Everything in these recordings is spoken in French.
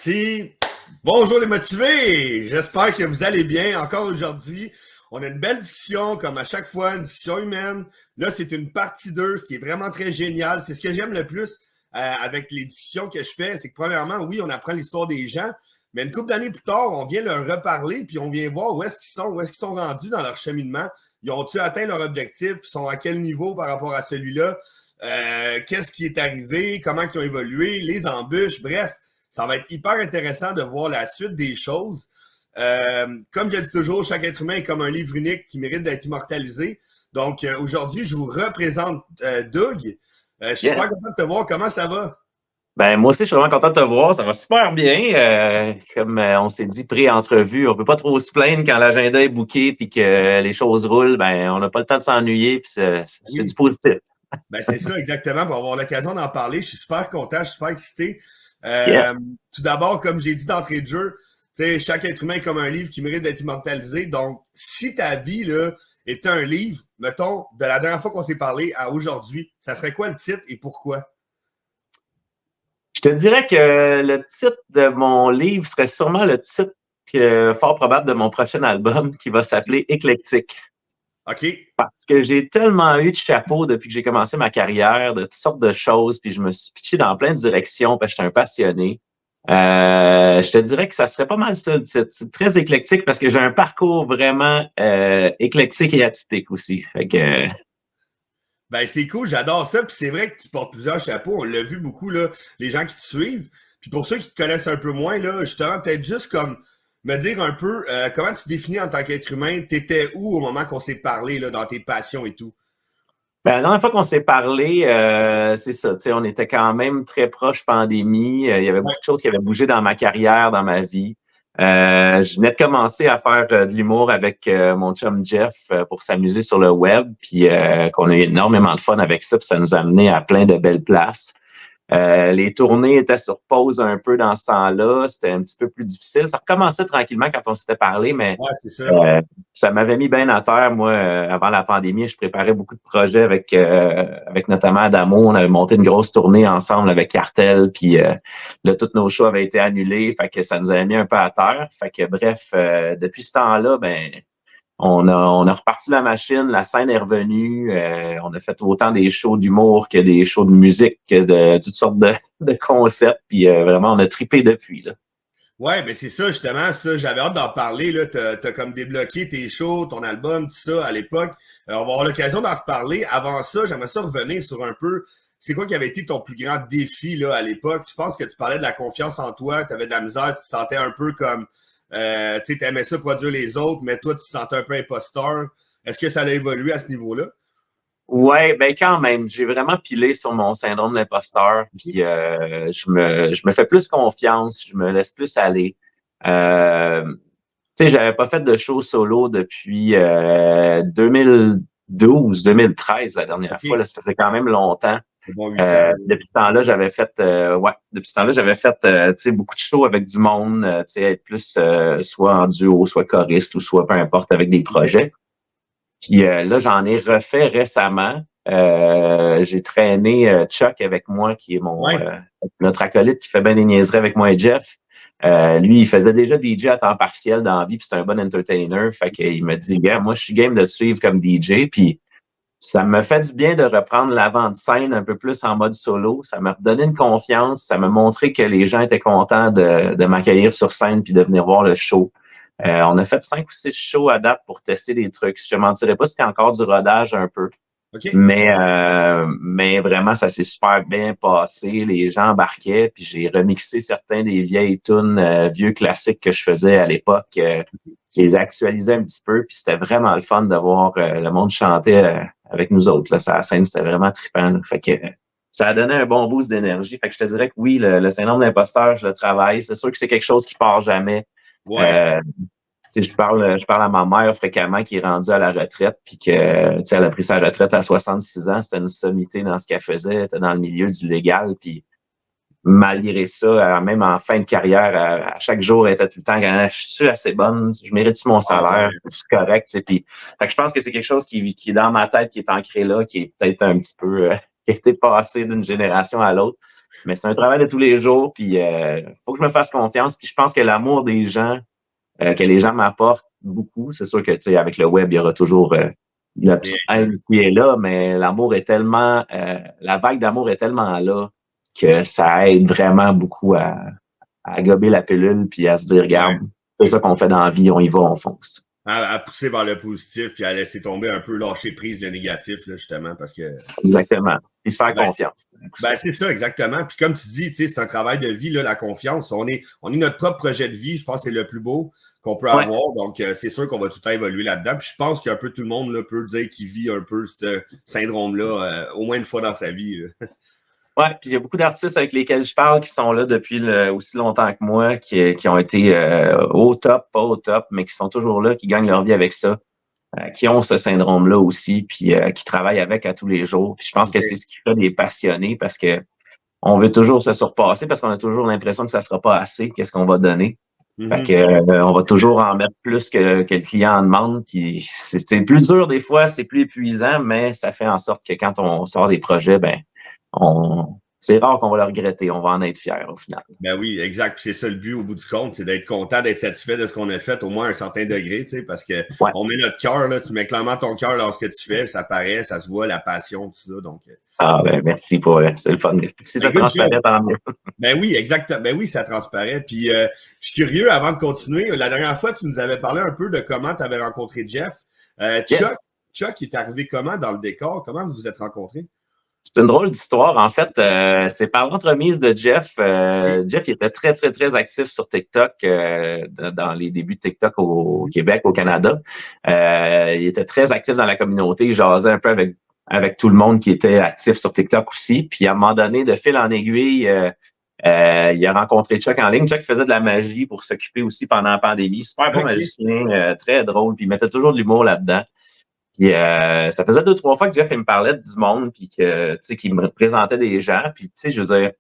parti. Bonjour les motivés! J'espère que vous allez bien encore aujourd'hui. On a une belle discussion, comme à chaque fois, une discussion humaine. Là, c'est une partie 2, ce qui est vraiment très génial. C'est ce que j'aime le plus avec les discussions que je fais. C'est que premièrement, oui, on apprend l'histoire des gens, mais une couple d'années plus tard, on vient leur reparler, puis on vient voir où est-ce qu'ils sont rendus dans leur cheminement. Ils ont-ils atteint leur objectif? Ils sont à quel niveau par rapport à celui-là? Qu'est-ce qui est arrivé? Comment ils ont évolué? Les embûches? Bref. Ça va être hyper intéressant de voir la suite des choses. Comme je dis toujours, chaque être humain est comme un livre unique qui mérite d'être immortalisé. Donc, aujourd'hui, je vous représente Doug. Je suis super content de te voir. Comment ça va? Ben, moi aussi, je suis vraiment content de te voir. Ça va super bien. Comme on s'est dit pré-entrevue, on peut pas trop se plaindre quand l'agenda est booké puis que les choses roulent. Ben, on n'a pas le temps de s'ennuyer puis c'est du positif. Ben, c'est ça, exactement. Pour avoir l'occasion d'en parler, je suis super content, je suis super excité. Yes. Tout d'abord, comme j'ai dit d'entrée de jeu, chaque être humain est comme un livre qui mérite d'être immortalisé. Donc, si ta vie là, était un livre, mettons, de la dernière fois qu'on s'est parlé à aujourd'hui, ça serait quoi le titre et pourquoi? Je te dirais que le titre de mon livre serait sûrement le titre fort probable de mon prochain album qui va s'appeler Éclectique. OK. Parce que j'ai tellement eu de chapeaux depuis que j'ai commencé ma carrière, de toutes sortes de choses, puis je me suis pitché dans plein de directions parce que j'étais un passionné. Je te dirais que ça serait pas mal ça le titre. C'est très éclectique parce que j'ai un parcours vraiment éclectique et atypique aussi. Fait que, Ben, c'est cool, j'adore ça. Puis c'est vrai que tu portes plusieurs chapeaux. On l'a vu beaucoup, là, les gens qui te suivent. Puis pour ceux qui te connaissent un peu moins, là, justement, peut-être juste comme me dire un peu comment tu te définis en tant qu'être humain. T'étais où au moment qu'on s'est parlé là, dans tes passions et tout? ben, la dernière fois qu'on s'est parlé, c'est ça, tu sais, on était quand même très proche pandémie. Il y avait Ouais. beaucoup de choses qui avaient bougé dans ma carrière, dans ma vie. Je venais de commencer à faire de l'humour avec mon chum Jeff pour s'amuser sur le web, puis qu'on a eu énormément de fun avec ça, puis ça nous a amené à plein de belles places. Les tournées étaient sur pause un peu dans ce temps-là. C'était un petit peu plus difficile. Ça recommençait tranquillement quand on s'était parlé, mais Ouais, c'est ça. ça m'avait mis bien à terre. Moi, avant la pandémie, je préparais beaucoup de projets avec notamment Adamo. On avait monté une grosse tournée ensemble avec Cartel, puis là, tous nos shows avaient été annulés. Fait que ça nous avait mis un peu à terre. Fait que bref, depuis ce temps-là, ben on a reparti la machine, la scène est revenue. On a fait autant des shows d'humour que des shows de musique, que de toutes sortes de concepts. Puis vraiment, on a trippé depuis, là. Ouais, ben c'est ça, justement, ça, j'avais hâte d'en parler, là. T'as comme débloqué tes shows, ton album, tout ça, à l'époque. On va avoir l'occasion d'en reparler. Avant ça, j'aimerais ça revenir sur un peu, c'est quoi qui avait été ton plus grand défi, là, à l'époque? Je pense que tu parlais de la confiance en toi, tu avais de la misère, tu te sentais un peu comme, tu sais, t'aimais ça produire les autres, mais toi, tu te sentais un peu imposteur. Est-ce que ça a évolué à ce niveau-là? Ouais, ben quand même, j'ai vraiment pilé sur mon syndrome d'imposteur, puis je me fais plus confiance, je me laisse plus aller. Euh, Tu sais, j'avais pas fait de show solo depuis 2012, 2013 la dernière fois, OK. là, ça faisait quand même longtemps. C'est bon, 8 ans. Depuis ce temps-là, depuis ce temps-là, j'avais fait tu sais, beaucoup de shows avec du monde, tu sais, être plus soit en duo, soit choriste ou soit peu importe avec des projets. Puis là, j'en ai refait récemment. J'ai traîné Chuck avec moi, qui est Ouais. notre acolyte qui fait bien des niaiseries avec moi et Jeff. Lui, il faisait déjà DJ à temps partiel dans la vie, puis c'est un bon entertainer. Fait qu'il m'a dit, gars, moi, je suis game de te suivre comme DJ. Puis ça me fait du bien de reprendre l'avant de scène un peu plus en mode solo. Ça m'a redonné une confiance. Ça m'a montré que les gens étaient contents de m'accueillir sur scène puis de venir voir le show. On a fait 5 ou 6 shows à date pour tester des trucs. Je te mentirais pas, c'était encore du rodage un peu. OK. Mais vraiment, ça s'est super bien passé. Les gens embarquaient, puis j'ai remixé certains des vieilles tunes, vieux classiques que je faisais à l'époque. Je les ai actualisés un petit peu, puis c'était vraiment le fun de voir le monde chanter avec nous autres. Là, sur la scène, c'était vraiment trippant. Là. Fait que ça a donné un bon boost d'énergie. Fait que je te dirais que oui, le syndrome d'imposteur, je le travaille. C'est sûr que c'est quelque chose qui part jamais. Ouais. Euh, Tu sais, je parle à ma mère fréquemment qui est rendue à la retraite, puis que, tu sais, elle a pris sa retraite à 66 ans. C'était une sommité dans ce qu'elle faisait. Elle était dans le milieu du légal, puis malgré ça, même en fin de carrière, à chaque jour, elle était tout le temps, je suis assez bonne, je mérite mon Ah salaire, ouais. c'est correct, tu sais. Puis, fait que je pense que c'est quelque chose qui est dans ma tête, qui est ancré là, qui est peut-être un petit peu, qui a été passé d'une génération à l'autre. Mais c'est un travail de tous les jours, puis faut que je me fasse confiance. Puis je pense que l'amour des gens, que les gens m'apportent beaucoup, c'est sûr que, tu sais, avec le web, il y aura toujours la petite haine qui est là, mais l'amour est tellement, la vague d'amour est tellement là que ça aide vraiment beaucoup à gober la pilule, puis à se dire, regarde, c'est ça qu'on fait dans la vie, on y va, on fonce. À pousser vers le positif puis à laisser tomber un peu, lâcher prise le négatif, là, justement, parce que. Exactement. Puis se faire confiance. C'est ça, exactement. Puis comme tu dis, c'est un travail de vie, là, la confiance. On est notre propre projet de vie. Je pense que c'est le plus beau qu'on peut avoir. Donc, c'est sûr qu'on va tout évoluer là-dedans. Puis je pense qu'un peu tout le monde là, peut dire qu'il vit un peu ce syndrome-là au moins une fois dans sa vie. Oui, puis il y a beaucoup d'artistes avec lesquels je parle qui sont là depuis aussi longtemps que moi, qui ont été au top, pas au top, mais qui sont toujours là, qui gagnent leur vie avec ça, qui ont ce syndrome-là aussi, puis qui travaillent avec à tous les jours. Puis je pense que c'est ce qui fait des passionnés parce que on veut toujours se surpasser parce qu'on a toujours l'impression que ça sera pas assez, qu'est-ce qu'on va donner. Fait que on va toujours en mettre plus que le client en demande. Puis c'est plus dur des fois, c'est plus épuisant, mais ça fait en sorte que quand on sort des projets, c'est rare qu'on va le regretter, on va en être fier au final. Ben oui, exact. Puis c'est ça le but au bout du compte, c'est d'être content, d'être satisfait de ce qu'on a fait, au moins à un certain degré, tu sais, parce que on met notre cœur, là, tu mets clairement ton cœur dans ce que tu fais, ça paraît, ça se voit, la passion, tout ça. Donc. Ah ben merci pour c'est le fun. Si ça transparaît, tant mieux. Ben oui, exactement. Ben oui, ça transparaît. Puis je suis curieux, avant de continuer, la dernière fois, tu nous avais parlé un peu de comment tu avais rencontré Jeff. Chuck est arrivé comment dans le décor? Comment vous vous êtes rencontrés? C'est une drôle d'histoire. En fait, c'est par l'entremise de Jeff. Jeff, il était très, très, très actif sur TikTok dans les débuts de TikTok au Québec, au Canada. Il était très actif dans la communauté. Il jasait un peu avec tout le monde qui était actif sur TikTok aussi. Puis à un moment donné, de fil en aiguille, il a rencontré Chuck en ligne. Chuck faisait de la magie pour s'occuper aussi pendant la pandémie. Super bon magicien, très drôle. Puis il mettait toujours de l'humour là-dedans. Puis ça faisait 2-3 fois que Jeff il me parlait du monde, puis que tu sais qu'il me présentait des gens, puis tu sais je veux dire,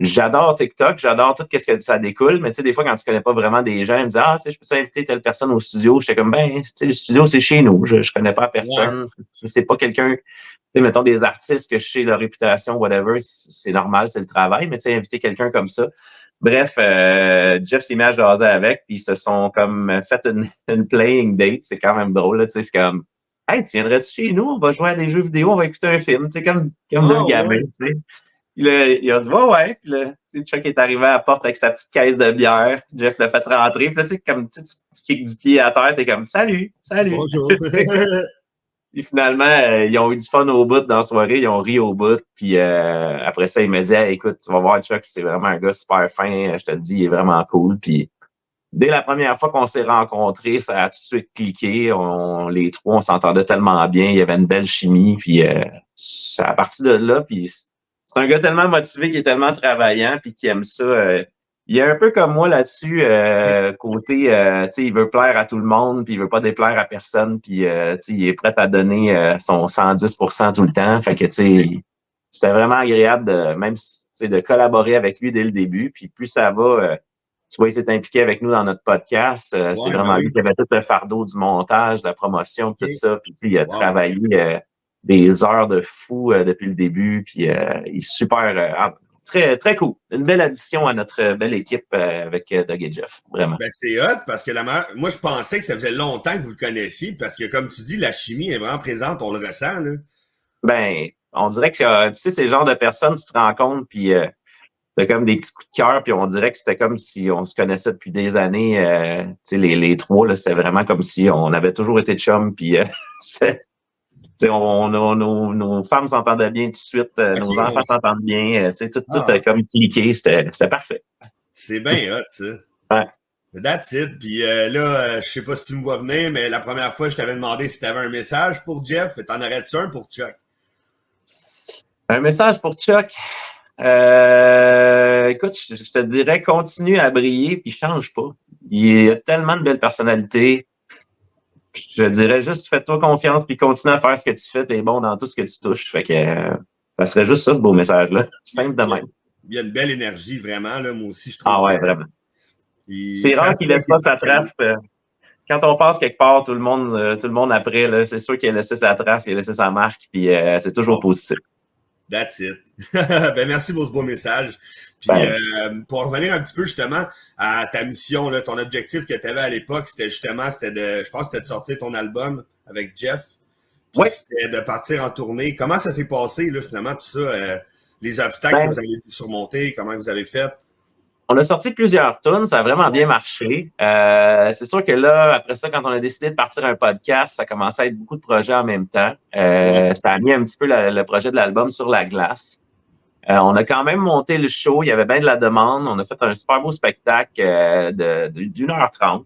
j'adore TikTok, j'adore tout ce que ça découle, mais tu sais des fois quand tu connais pas vraiment des gens, ils me disent tu sais je peux inviter telle personne au studio, j'étais comme tu sais le studio c'est chez nous, je connais pas personne, c'est pas quelqu'un, tu sais mettons des artistes que je sais leur réputation whatever, c'est normal, c'est le travail, mais tu sais inviter quelqu'un comme ça. Bref, Jeff s'est mis à jaser avec, puis ils se sont comme fait une playing date. C'est quand même drôle, là, tu sais, c'est comme « Hey, tu viendrais-tu chez nous? On va jouer à des jeux vidéo, on va écouter un film. » Tu sais, comme deux gamins, tu sais. Puis là, il a dit « Ouais. » Puis là, tu sais, Chuck est arrivé à la porte avec sa petite caisse de bière. Jeff l'a fait rentrer. Puis là, tu sais, comme tu kicks du pied à terre, t'es comme « Salut! » Bonjour! Puis finalement, ils ont eu du fun au bout dans la soirée, ils ont ri au bout. Puis après ça, il m'a dit hey, écoute, tu vas voir Chuck, c'est vraiment un gars super fin, je te le dis, il est vraiment cool. Puis dès la première fois qu'on s'est rencontrés, ça a tout de suite cliqué. Les trois, on s'entendait tellement bien, il y avait une belle chimie. Puis c'est à partir de là, puis c'est un gars tellement motivé, qui est tellement travaillant, puis qui aime ça. Il est un peu comme moi là-dessus, côté, tu sais, il veut plaire à tout le monde, puis il veut pas déplaire à personne, puis, tu sais, il est prêt à donner son 110% tout le temps. Fait que, tu sais, c'était vraiment agréable même, tu sais, de collaborer avec lui dès le début. Puis plus ça va, tu vois, il s'est impliqué avec nous dans notre podcast. C'est vraiment lui qui avait tout le fardeau du montage, de la promotion, tout ça. Puis, tu sais, il a travaillé des heures de fou depuis le début, puis il est super... très, très cool. Une belle addition à notre belle équipe avec Doug et Jeff, vraiment. Ben, c'est hot parce que moi, je pensais que ça faisait longtemps que vous le connaissiez parce que, comme tu dis, la chimie est vraiment présente, on le ressent, là. Ben, on dirait que, tu sais, c'est le genre de personnes, tu te rends compte, puis t'as comme des petits coups de cœur, puis on dirait que c'était comme si on se connaissait depuis des années. Tu sais, les trois, là, c'était vraiment comme si on avait toujours été chums, puis nos femmes s'entendaient bien tout de suite, nos enfants s'entendent bien, tout a comme cliqué, c'était parfait. C'est bien hot, ça. Ouais. That's it. Puis là, je sais pas si tu me vois venir, mais la première fois, je t'avais demandé si tu avais un message pour Jeff. T'en aurais-tu un pour Chuck? Un message pour Chuck? Écoute, je te dirais, continue à briller, puis change pas. Il a tellement de belles personnalités. Je dirais juste, fais-toi confiance, puis continue à faire ce que tu fais. T'es bon dans tout ce que tu touches. Fait que ça serait juste ça, ce beau message-là. Simple de même. Il y a une belle énergie, vraiment. Là, moi aussi, je trouve. Ah ouais, vraiment. C'est rare qu'il laisse pas sa trace. Quand on passe quelque part, tout le monde après, là, c'est sûr qu'il a laissé sa trace, il a laissé sa marque, puis c'est toujours positif. That's it. Ben, merci pour ce beau message. Puis Ben, pour revenir un petit peu justement à ta mission, là, ton objectif que tu avais à l'époque, c'était justement, je pense que c'était de sortir ton album avec Jeff, puis oui, c'était de partir en tournée. Comment ça s'est passé, là, finalement, tout ça, les obstacles que ben, vous avez dû surmonter, comment vous avez fait? on a sorti plusieurs tunes, ça a vraiment bien marché. C'est sûr que là, après ça, quand on a décidé de partir un podcast, ça commençait à être beaucoup de projets en même temps. Ouais. Ça a mis un petit peu le projet de l'album sur la glace. On a quand même monté le show, il y avait bien de la demande. On a fait un super beau spectacle d'1h30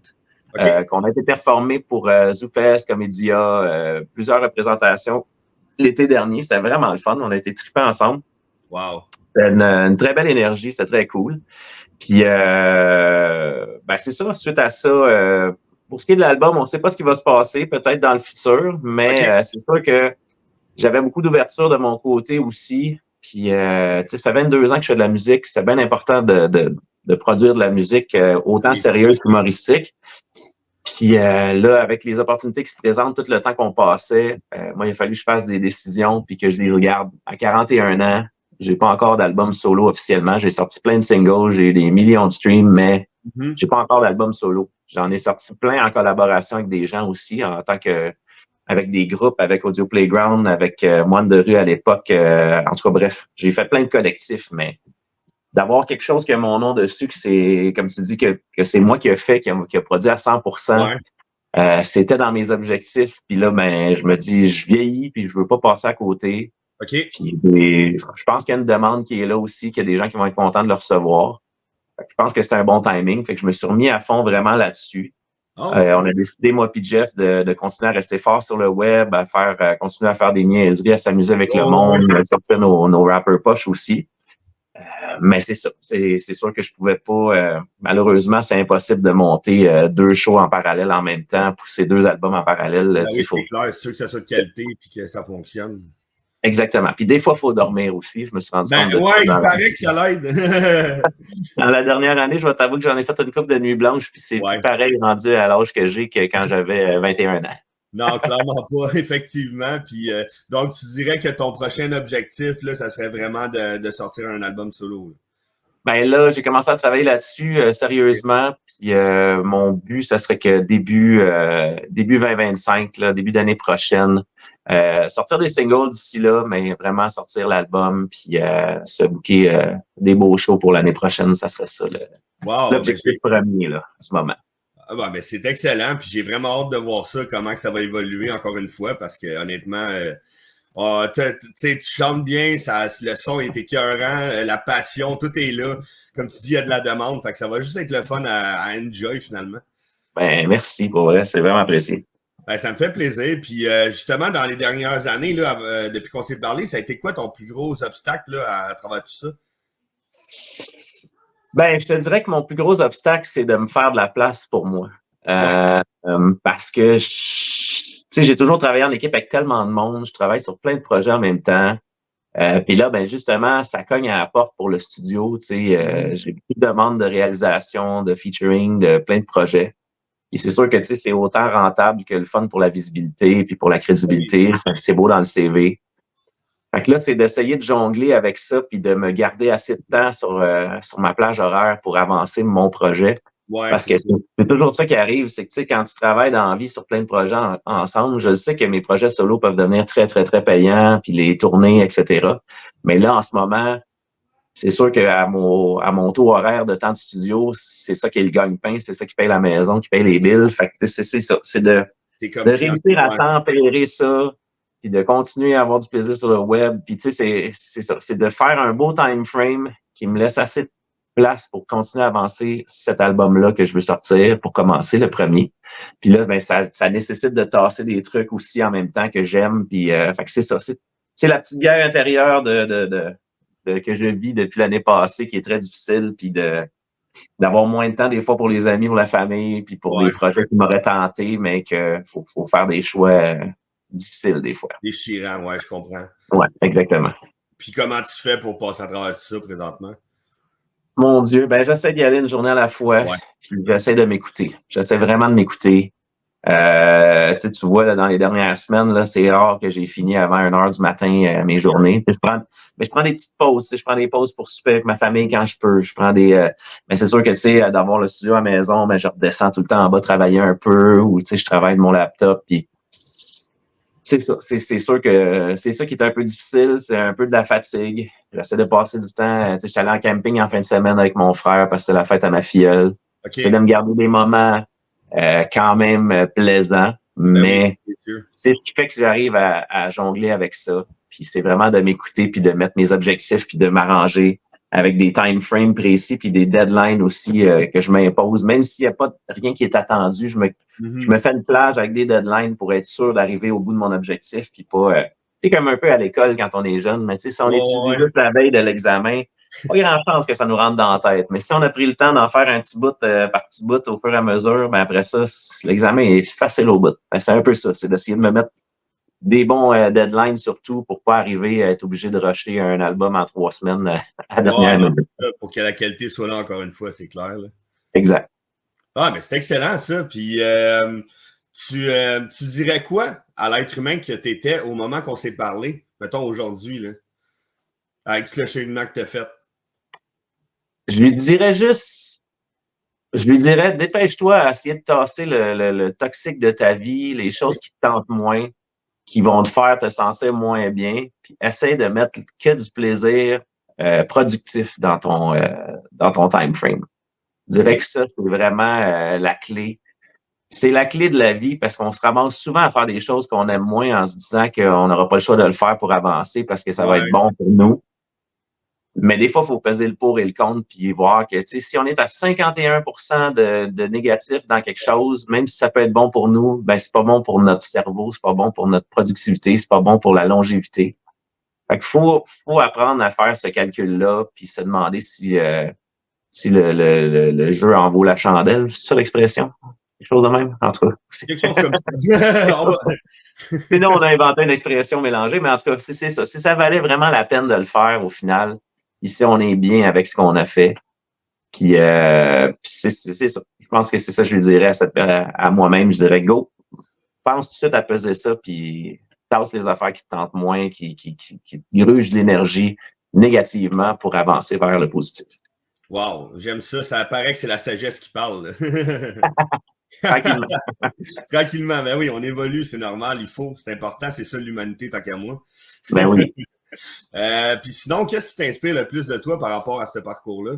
OK. qu'on a été performé pour ZooFest, Comédia, plusieurs représentations l'été dernier. C'était vraiment le fun. On a été trippés ensemble. Wow. C'était une très belle énergie, c'était très cool. Puis, ben c'est ça. Suite à ça, pour ce qui est de l'album, on ne sait pas ce qui va se passer, peut-être dans le futur, mais OK. c'est sûr que j'avais beaucoup d'ouverture de mon côté aussi. Puis, tu sais, ça fait 22 ans que je fais de la musique. C'est bien important de produire de la musique autant Oui. sérieuse qu'humoristique. Puis là, avec les opportunités qui se présentent tout le temps qu'on passait, moi, il a fallu que je fasse des décisions puis que je les regarde. À 41 ans, j'ai pas encore d'album solo officiellement. J'ai sorti plein de singles, j'ai eu des millions de streams, mais Mhm. j'ai pas encore d'album solo. J'en ai sorti plein en collaboration avec des gens aussi, en tant que avec des groupes, avec Audio Playground, avec Moine de rue à l'époque. En tout cas, bref, j'ai fait plein de collectifs, mais d'avoir quelque chose qui a mon nom dessus, que c'est, comme tu dis, que c'est moi qui a fait, qui a produit à 100%, Ouais. c'était dans mes objectifs. Puis là, ben, je me dis, je vieillis, puis je veux pas passer à côté. OK. Puis je pense qu'il y a une demande qui est là aussi, qu'il y a des gens qui vont être contents de le recevoir. Fait que je pense que c'est un bon timing. Fait que je me suis remis à fond vraiment là-dessus. Oh. On a décidé, moi puis Jeff, de continuer à rester fort sur le web, continuer à faire des niaiseries, à s'amuser avec le Oh, monde, ouais. à sortir nos rappers poches aussi. Mais c'est ça. C'est sûr que je pouvais pas. Malheureusement, c'est impossible de monter deux shows en parallèle en même temps, pousser deux albums en parallèle. Ben Tu sais, oui, faut c'est clair. C'est sûr que ça soit de qualité et que ça fonctionne. exactement. Puis des fois, il faut dormir aussi. Je me suis rendu Ben compte de ça ouais, il paraît que ça l'aide. dans la dernière année. Je vais t'avouer que j'en ai fait une couple de nuits blanches, puis c'est plus Ouais. pareil rendu à l'âge que j'ai que quand j'avais 21 ans. Non, clairement pas, effectivement. Puis donc, tu dirais que ton prochain objectif, là, ça serait vraiment de sortir un album solo. Là. Ben là, j'ai commencé à travailler là-dessus sérieusement. Puis mon but, ça serait que début 2025, là, début d'année prochaine, sortir des singles d'ici là, mais vraiment sortir l'album, puis se booker des beaux shows pour l'année prochaine, ça serait ça Wow, ben l'objectif premier là, en ce moment. ben, c'est excellent. Puis j'ai vraiment hâte de voir ça, comment que ça va évoluer encore une fois, parce que honnêtement, tu chantes bien, le son est écœurant, la passion, tout est là. Comme tu dis, il y a de la demande, fait que ça va juste être le fun à enjoy finalement. Ben merci pour vrai, c'est vraiment apprécié. Ben, ça me fait plaisir. Puis justement, dans les dernières années, là, depuis qu'on s'est parlé, ça a été quoi ton plus gros obstacle là, à travers tout ça? Ben, je te dirais que mon plus gros obstacle, c'est de me faire de la place pour moi. Ouais. Parce que tu sais, j'ai toujours travaillé en équipe avec tellement de monde, je travaille sur plein de projets en même temps. Puis là, ben justement, ça cogne à la porte pour le studio. Tu sais, j'ai beaucoup de demandes de réalisation, de featuring, de plein de projets. Et c'est sûr que tu sais, c'est autant rentable que le fun pour la visibilité puis pour la Oui. crédibilité. C'est beau dans le CV. Fait que là, c'est d'essayer de jongler avec ça puis de me garder assez de temps sur ma plage horaire pour avancer mon projet. Ouais, Parce c'est que ça. c'est toujours ça qui arrive, c'est que tu sais, quand tu travailles dans la vie sur plein de projets ensemble, je sais que mes projets solo peuvent devenir très, très, très payants, puis les tournées, etc. Mais là, en ce moment, c'est sûr qu'à mon taux horaire de temps de studio, c'est ça qui est le gagne-pain, c'est ça qui paye la maison, qui paye les billes. Fait que c'est ça, c'est T'es de comme pris. réussir à Ouais. tempérer ça, puis de continuer à avoir du plaisir sur le web. Puis tu sais, c'est ça, c'est de faire un beau time frame qui me laisse assez de place pour continuer à avancer cet album-là que je veux sortir pour commencer le premier. Puis là, ben ça nécessite de tasser des trucs aussi en même temps que j'aime. Puis fait que c'est ça, c'est la petite guerre intérieure que je vis depuis l'année passée qui est très difficile, puis d'avoir moins de temps des fois pour les amis, pour la famille, puis pour des Ouais. projets qui m'auraient tenté, mais que faut faire des choix difficiles des fois. Déchirant, ouais, je comprends. Ouais, exactement. Puis comment tu fais pour passer à travers tout ça présentement? Mon Dieu, ben j'essaie d'y aller une journée à la fois, Ouais. puis j'essaie de m'écouter. J'essaie vraiment de m'écouter. Tu vois, là, dans les dernières semaines, là, c'est rare que j'ai fini avant 1 heure du matin mes journées. Puis je prends des petites pauses. Je prends des pauses pour souper avec ma famille quand je peux. Je prends mais c'est sûr que, tu sais, d'avoir le studio à la maison, mais je redescends tout le temps en bas travailler un peu ou, tu sais, je travaille de mon laptop. Puis c'est ça. C'est sûr que c'est ça qui est un peu difficile. C'est un peu de la fatigue. J'essaie de passer du temps. Tu sais, j'étais allé en camping en fin de semaine avec mon frère parce que c'était la fête à ma filleule. OK. J'essaie de me garder des moments quand même plaisants, Ben oui, mais c'est sûr. c'est ce qui fait que j'arrive à jongler avec ça. Puis c'est vraiment de m'écouter, puis de mettre mes objectifs, puis de m'arranger avec des time frames précis, puis des deadlines aussi que je m'impose. Même s'il n'y a pas rien qui est attendu, je me fais une plage avec des deadlines pour être sûr d'arriver au bout de mon objectif, puis pas... c'est comme un peu à l'école quand on est jeune, mais tu sais, si on étudie juste la veille de l'examen, pas grand chance que ça nous rentre dans la tête. Mais si on a pris le temps d'en faire un petit bout par petit bout au fur et à mesure, ben après ça, l'examen est facile au bout. Ben, c'est un peu ça, c'est d'essayer de me mettre des bons deadlines surtout pour pas arriver à être obligé de rusher un album en 3 semaines à la dernière minute. Pour que la qualité soit là encore une fois, c'est clair. Là. Exact. Ah, mais c'est excellent ça. Puis tu dirais quoi à l'être humain que tu étais au moment qu'on s'est parlé, mettons aujourd'hui, là, avec tout le cheminement que tu as fait? Je lui dirais, dépêche-toi à essayer de tasser le toxique de ta vie, les choses qui te tentent moins, qui vont te faire te sentir moins bien, puis essaie de mettre que du plaisir productif dans ton time frame. Je dirais que ça, c'est vraiment la clé. C'est la clé de la vie parce qu'on se ramasse souvent à faire des choses qu'on aime moins en se disant qu'on n'aura pas le choix de le faire pour avancer parce que ça va être bon pour nous. Mais des fois, il faut peser le pour et le contre puis voir que si on est à 51% de négatif dans quelque chose, même si ça peut être bon pour nous, ben c'est pas bon pour notre cerveau, c'est pas bon pour notre productivité, c'est pas bon pour la longévité. Fait qu'il faut apprendre à faire ce calcul-là puis se demander si le jeu en vaut la chandelle. C'est ça l'expression? Quelque chose de même, en tout cas. Quelque chose comme ça. Sinon, on a inventé une expression mélangée, mais en tout cas, c'est ça. Si ça valait vraiment la peine de le faire au final, ici, on est bien avec ce qu'on a fait. Puis c'est ça. Je pense que c'est ça que je lui dirais à moi-même. Je dirais, go, pense tout de suite à peser ça, puis tasse les affaires qui te tentent moins, qui grugent de l'énergie négativement pour avancer vers le positif. Wow, j'aime ça. Ça paraît que c'est la sagesse qui parle. Tranquillement. Tranquillement, ben oui, on évolue, c'est normal, il faut, c'est important, c'est ça l'humanité tant qu'à moi. Ben oui. Puis sinon, qu'est-ce qui t'inspire le plus de toi par rapport à ce parcours-là?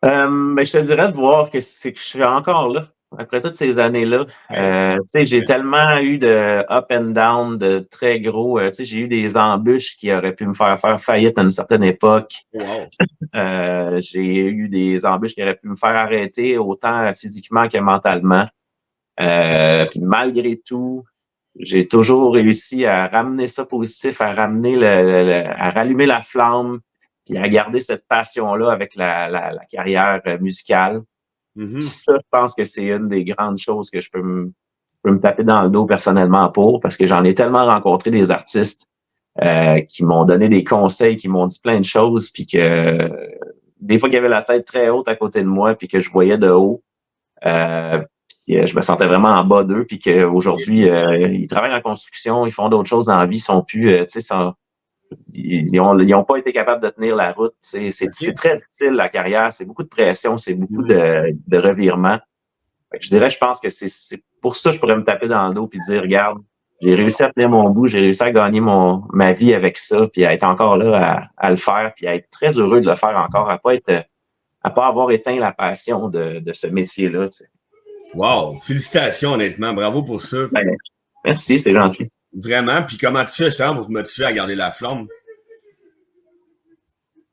Ben, je te dirais de voir que je suis encore là. Après toutes ces années-là, j'ai tellement eu de up and down, de très gros. J'ai eu des embûches qui auraient pu me faire faillite à une certaine époque. Wow. J'ai eu des embûches qui auraient pu me faire arrêter autant physiquement que mentalement. Puis malgré tout, j'ai toujours réussi à ramener ça positif, à ramener à rallumer la flamme, puis à garder cette passion-là avec la carrière musicale. Mm-hmm. Ça, je pense que c'est une des grandes choses que je peux me taper dans le dos personnellement parce que j'en ai tellement rencontré des artistes qui m'ont donné des conseils, qui m'ont dit plein de choses, puis que des fois qu'il y avait la tête très haute à côté de moi, puis que je voyais de haut, puis je me sentais vraiment en bas d'eux, puis qu'aujourd'hui, ils travaillent en construction, ils font d'autres choses dans la vie, ils sont plus, ils ont pas été capables de tenir la route. C'est très difficile, la carrière. C'est beaucoup de pression, c'est beaucoup de revirements. Je pense que c'est pour ça que je pourrais me taper dans le dos et dire, regarde, j'ai réussi à tenir mon bout, j'ai réussi à gagner ma vie avec ça, puis à être encore là à le faire, puis à être très heureux de le faire encore, à pas avoir éteint la passion de ce métier-là. Tu sais. Wow! Félicitations, honnêtement. Bravo pour ça. Ben, merci, c'est gentil. Vraiment. Puis comment tu fais justement pour te motiver à garder la flamme?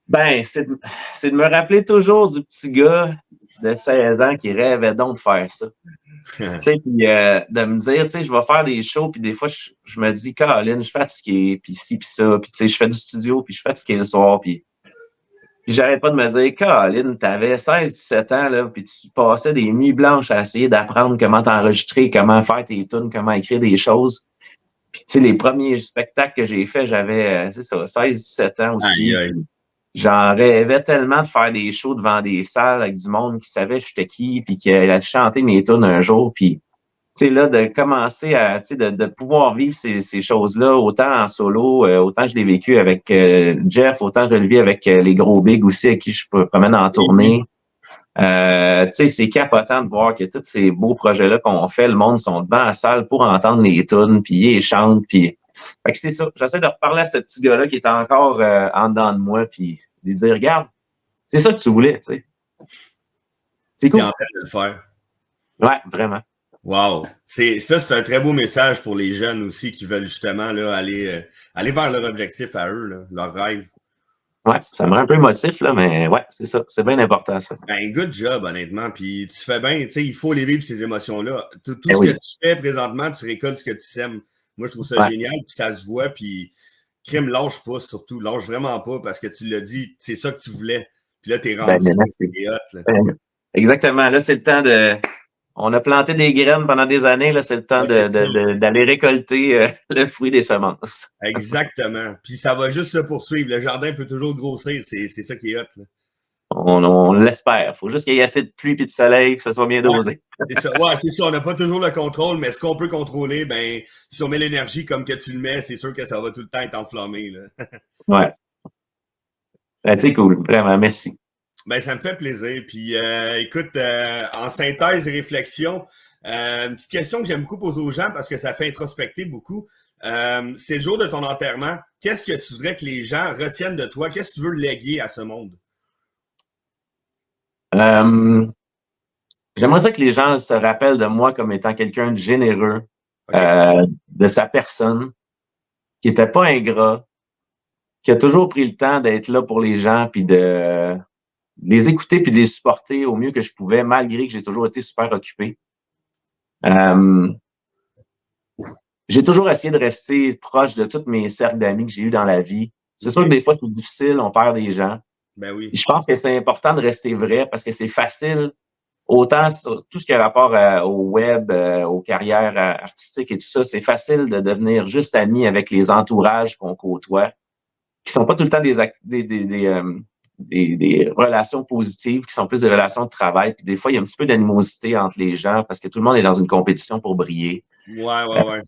Ben, c'est de me rappeler toujours du petit gars de 16 ans qui rêvait donc de faire ça. Tu sais, puis de me dire, tu sais, je vais faire des shows, puis des fois, je me dis, Caroline, je suis fatigué, puis ci, puis ça, puis tu sais, je fais du studio, puis je suis fatigué le soir, puis j'arrête pas de me dire, Caroline, t'avais 16-17 ans, là, puis tu passais des nuits blanches à essayer d'apprendre comment t'enregistrer, comment faire tes tunes, comment écrire des choses. Puis, tu sais, les premiers spectacles que j'ai faits, j'avais, c'est ça, 16-17 ans aussi. Aïe, aïe. j'en rêvais tellement de faire des shows devant des salles avec du monde qui savait j'étais qui, puis qui allait chanter mes tunes un jour, puis tu sais, là, de commencer à, tu sais, de pouvoir vivre ces choses-là, autant en solo, autant je l'ai vécu avec Jeff, autant je le vis avec les gros bigs aussi, avec qui je promène en tournée. Tu sais, c'est capotant de voir que tous ces beaux projets-là qu'on fait, le monde sont devant la salle pour entendre les tunes, puis ils chantent, puis... Fait que c'est ça. J'essaie de reparler à ce petit gars-là qui est encore en dedans de moi, puis de dire, regarde, c'est ça que tu voulais, tu sais. C'est cool. T'es en train de le faire. Ouais, vraiment. Wow. C'est un très beau message pour les jeunes aussi qui veulent justement là, aller vers leur objectif à eux, là, leur rêve. Ouais, ça me rend un peu émotif, là, mais ouais, c'est ça. C'est bien important, ça. Ben, good job, honnêtement. Puis tu fais bien, tu sais, il faut les vivre, ces émotions-là. Tout Eh ce oui. que tu fais présentement, tu récoltes ce que tu sèmes. Moi, je trouve ça génial, puis ça se voit, puis crime, lâche pas, surtout. Lâche vraiment pas, parce que tu l'as dit, c'est ça que tu voulais. Puis là, t'es rendu, t'es hot, là. Exactement. Là, c'est le temps de... On a planté des graines pendant des années, là, c'est le temps d'aller récolter le fruit des semences. Exactement. Puis ça va juste se poursuivre. Le jardin peut toujours grossir, c'est ça qui est hot, là. On l'espère. Il faut juste qu'il y ait assez de pluie et de soleil, que ce soit bien dosé. C'est ça. Ouais, c'est ça. On n'a pas toujours le contrôle, mais ce qu'on peut contrôler, ben, si on met l'énergie comme que tu le mets, c'est sûr que ça va tout le temps être enflammé, là. Ouais. Ben, c'est cool. Vraiment, merci. Ben, ça me fait plaisir. Puis, écoute, en synthèse et réflexion, une petite question que j'aime beaucoup poser aux gens parce que ça fait introspecter beaucoup. C'est le jour de ton enterrement. Qu'est-ce que tu voudrais que les gens retiennent de toi? Qu'est-ce que tu veux léguer à ce monde? J'aimerais ça que les gens se rappellent de moi comme étant quelqu'un de généreux, de sa personne, qui n'était pas ingrat, qui a toujours pris le temps d'être là pour les gens, puis de les écouter puis de les supporter au mieux que je pouvais, malgré que j'ai toujours été super occupé. J'ai toujours essayé de rester proche de tous mes cercles d'amis que j'ai eus dans la vie. C'est sûr que des fois, c'est difficile, on perd des gens. Ben oui. Je pense que c'est important de rester vrai parce que c'est facile, autant sur tout ce qui a rapport au web, aux carrières artistiques et tout ça, c'est facile de devenir juste ami avec les entourages qu'on côtoie, qui sont pas tout le temps des relations positives, qui sont plus des relations de travail. Puis des fois, il y a un petit peu d'animosité entre les gens parce que tout le monde est dans une compétition pour briller. Ouais.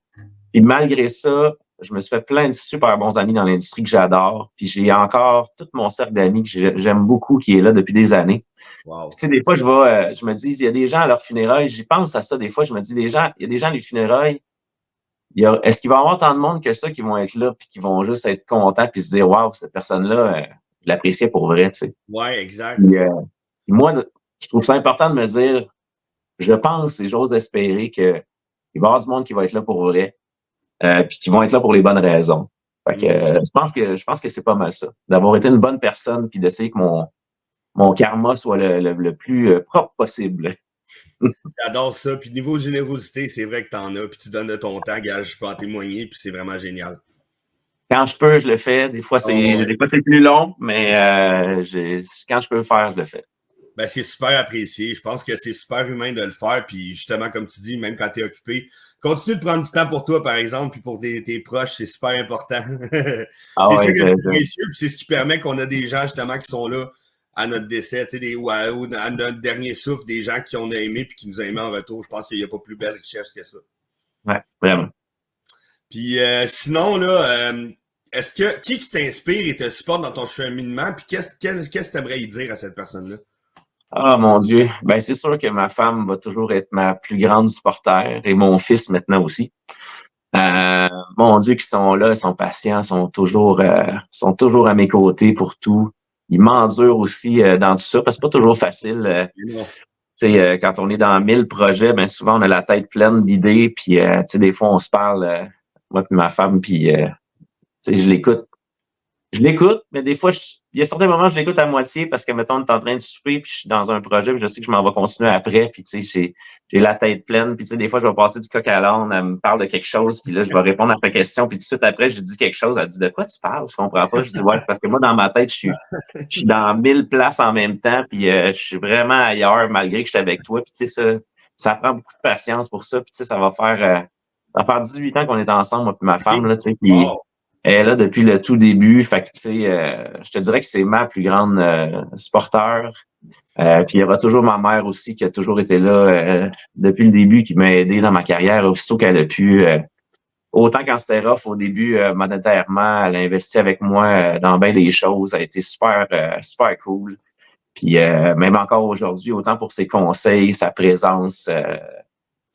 Puis malgré ça, je me suis fait plein de super bons amis dans l'industrie que j'adore. Puis j'ai encore tout mon cercle d'amis que j'aime beaucoup qui est là depuis des années. Wow. Tu sais, des fois, je me dis, il y a des gens à leur funérailles, j'y pense à ça des fois, je me dis, il y a des gens à les funérailles, est-ce qu'il va y avoir tant de monde que ça qui vont être là puis qui vont juste être contents puis se dire, waouh, cette personne-là, je l'appréciais pour vrai, tu sais. Ouais, exact. Puis moi, je trouve ça important de me dire, je pense et j'ose espérer qu'il va y avoir du monde qui va être là pour vrai. Puis qui vont être là pour les bonnes raisons. Fait que, je pense que c'est pas mal ça. D'avoir été une bonne personne puis d'essayer que mon karma soit le plus propre possible. J'adore ça. Puis niveau générosité, c'est vrai que t'en as. Puis tu donnes de ton temps, gage, je peux en témoigner. Puis c'est vraiment génial. Quand je peux, je le fais. Des fois, c'est plus long, mais quand je peux le faire, je le fais. Ben, c'est super apprécié. Je pense que c'est super humain de le faire. Puis justement, comme tu dis, même quand tu es occupé, continue de prendre du temps pour toi, par exemple, puis pour tes proches, c'est super important. C'est ça qui est précieux, puis c'est ce qui permet qu'on a des gens justement qui sont là à notre décès, tu sais, ou à notre dernier souffle, des gens qui on a aimé puis qui nous ont aimé en retour. Je pense qu'il n'y a pas plus belle richesse que ça. Ouais, vraiment. Puis sinon, là, qui t'inspire et te supporte dans ton cheminement? Puis qu'est-ce que tu aimerais y dire à cette personne-là? Ah, mon Dieu. Ben, c'est sûr que ma femme va toujours être ma plus grande supporter et mon fils maintenant aussi. Mon Dieu, qui sont là, ils sont patients, sont toujours à mes côtés pour tout. Ils m'endurent aussi dans tout ça, parce que c'est pas toujours facile. Quand on est dans 1000 projets, ben souvent on a la tête pleine d'idées, puis des fois on se parle, moi et ma femme, puis je l'écoute. Je l'écoute, mais des fois, il y a certains moments où je l'écoute à moitié parce que, mettons, on est en train de souper, puis je suis dans un projet, puis je sais que je m'en vais continuer après, puis j'ai la tête pleine, puis des fois, je vais passer du coq à l'âne, elle me parle de quelque chose, puis là, je vais répondre à sa question, puis tout de suite après, je dis quelque chose, elle dit « De quoi tu parles? » Je comprends pas. Je dis « Ouais, parce que moi, dans ma tête, je suis dans 1000 places en même temps, puis je suis vraiment ailleurs, malgré que je suis avec toi, puis ça prend beaucoup de patience pour ça, puis ça va faire 18 ans qu'on est ensemble, moi puis ma femme, là, puis Elle est là depuis le tout début. Fait que, tu sais, je te dirais que c'est ma plus grande supporteur. Puis il y aura toujours ma mère aussi qui a toujours été là depuis le début, qui m'a aidé dans ma carrière aussitôt qu'elle a pu. Autant quand c'était rough au début, monétairement, elle a investi avec moi dans bien des choses. Elle a été super cool. Puis même encore aujourd'hui, autant pour ses conseils, sa présence.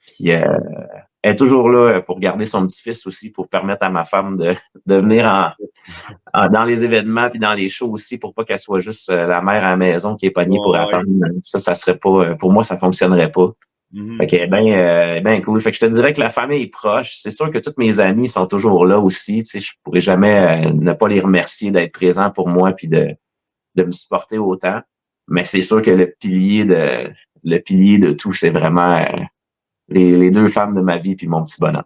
Puis elle est toujours là pour garder son petit-fils aussi, pour permettre à ma femme de venir dans les événements puis dans les shows aussi, pour pas qu'elle soit juste la mère à la maison qui est pognée pour attendre. Ça serait pas, pour moi, ça fonctionnerait pas. Fait qu'elle est bien cool. Fait que je te dirais que la famille est proche. C'est sûr que tous mes amis sont toujours là aussi. Tu sais, je pourrais jamais ne pas les remercier d'être présents pour moi puis de me supporter autant. Mais c'est sûr que le pilier de tout, c'est vraiment les deux femmes de ma vie puis mon petit bonhomme.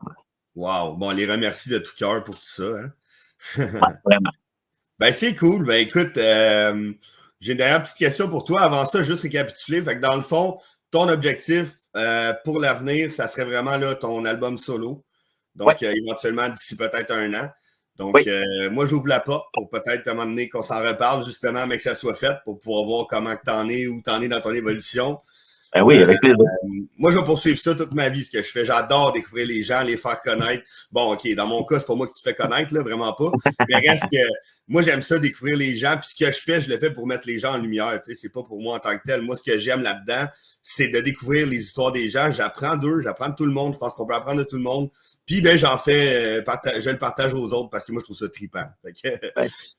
Wow. Bon, on les remercie de tout cœur pour tout ça. Hein? Ouais, vraiment. Ben, c'est cool. Ben, écoute, j'ai une dernière petite question pour toi. Avant ça, juste récapituler. Fait que dans le fond, ton objectif pour l'avenir, ça serait vraiment là, ton album solo. Donc, éventuellement, d'ici peut-être 1 an. Donc, moi, j'ouvre la porte pour peut-être à un moment donné qu'on s'en reparle, justement, mais que ça soit fait pour pouvoir voir comment t'en es, où t'en es dans ton évolution. Ben oui, avec plaisir. Moi, je vais poursuivre ça toute ma vie, ce que je fais. J'adore découvrir les gens, les faire connaître. Bon, OK, dans mon cas, c'est pas moi qui te fais connaître, là, vraiment pas. Mais reste que moi, j'aime ça, découvrir les gens. Puis ce que je fais, je le fais pour mettre les gens en lumière. Tu sais, c'est pas pour moi en tant que tel. Moi, ce que j'aime là-dedans, c'est de découvrir les histoires des gens. J'apprends d'eux, j'apprends de tout le monde. Je pense qu'on peut apprendre de tout le monde. Puis, ben, j'en fais, je le partage aux autres parce que moi, je trouve ça trippant. C'est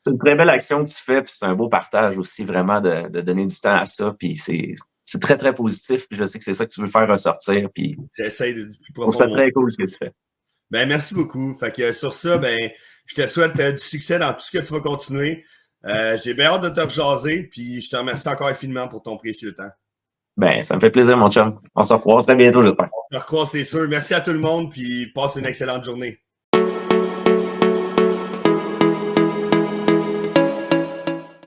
une très belle action que tu fais, puis c'est un beau partage aussi, vraiment, de donner du temps à ça. Puis c'est très, très positif. Puis je sais que c'est ça que tu veux faire ressortir. Puis j'essaie du plus profond. C'est très cool ce que tu fais. Ben, merci beaucoup. Fait que sur ça, ben, je te souhaite du succès dans tout ce que tu vas continuer. J'ai bien hâte de te rejaser, puis je te remercie encore infiniment pour ton précieux temps. Ben, ça me fait plaisir, mon chum. On se revoit très bientôt, j'espère. On se revoit, c'est sûr. Merci à tout le monde, puis passe une excellente journée.